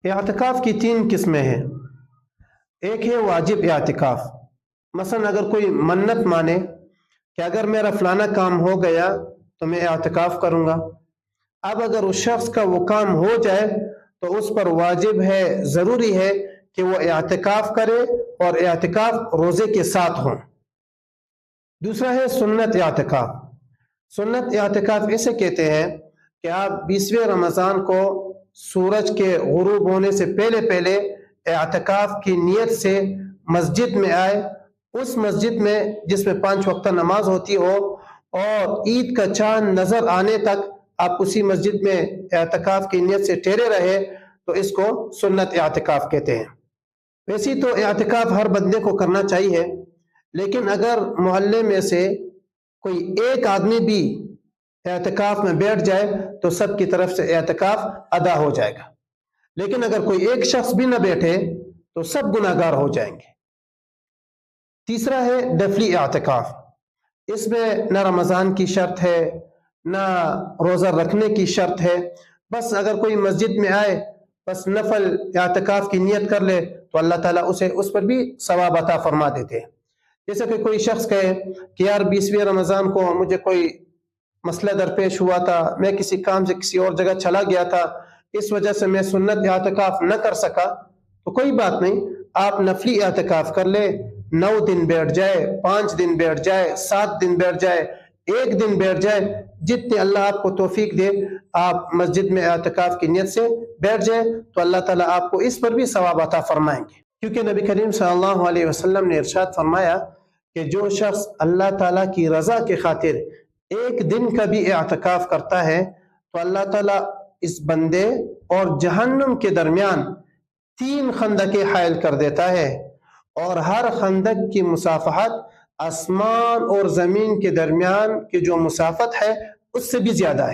اعتکاف کی تین قسمیں ہیں۔ ایک ہے واجب اعتکاف، مثلا اگر کوئی منت مانے کہ اگر میرا فلانا کام ہو گیا تو میں اعتکاف کروں گا، اب اگر اس شخص کا وہ کام ہو جائے تو اس پر واجب ہے، ضروری ہے کہ وہ اعتکاف کرے اور اعتکاف روزے کے ساتھ ہوں۔ دوسرا ہے سنت اعتکاف۔ سنت اعتکاف اسے کہتے ہیں کہ آپ 20ویں رمضان کو سورج کے غروب ہونے سے پہلے پہلے اعتکاف کی نیت سے مسجد میں آئے، اس مسجد میں جس میں 5 وقتہ نماز ہوتی ہو، اور عید کا چاند نظر آنے تک آپ اسی مسجد میں اعتکاف کی نیت سے ٹھہرے رہے، تو اس کو سنت اعتکاف کہتے ہیں۔ ویسے تو اعتکاف ہر بندے کو کرنا چاہیے، لیکن اگر محلے میں سے کوئی ایک آدمی بھی اعتکاف میں بیٹھ جائے تو سب کی طرف سے اعتکاف ادا ہو جائے گا، لیکن اگر کوئی ایک شخص بھی نہ بیٹھے تو سب گناہگار ہو جائیں گے۔ تیسرا ہے نفلی اعتکاف۔ اس میں نہ رمضان کی شرط ہے، نہ روزہ رکھنے کی شرط ہے، بس اگر کوئی مسجد میں آئے بس نفل اعتکاف کی نیت کر لے تو اللہ تعالیٰ اسے اس پر بھی ثواب عطا فرما دیتے ہیں۔ جیسے کہ کوئی شخص کہے کہ یار 20ویں رمضان کو مجھے کوئی مسئلہ درپیش ہوا تھا، میں کسی کام سے کسی اور جگہ چلا گیا تھا، اس وجہ سے میں سنت اعتکاف نہ کر سکا، تو کوئی بات نہیں، آپ نفلی اعتکاف کر لے، 9 دن بیٹھ جائے، 5 دن بیٹھ جائے، 7 دن بیٹھ جائے، 1 دن بیٹھ جائے، جتنے اللہ آپ کو توفیق دے، آپ مسجد میں اعتکاف کی نیت سے بیٹھ جائے تو اللہ تعالیٰ آپ کو اس پر بھی ثواب عطا فرمائیں گے، کیونکہ نبی کریم صلی اللہ علیہ وسلم نے ارشاد فرمایا کہ جو شخص اللہ تعالیٰ کی رضا کے خاطر 1 دن کا بھی اعتکاف کرتا ہے تو اللہ تعالیٰ اس بندے اور جہنم کے درمیان 3 خندقیں حائل کر دیتا ہے، اور ہر خندق کی مسافت آسمان اور زمین کے درمیان کی جو مسافت ہے اس سے بھی زیادہ ہے۔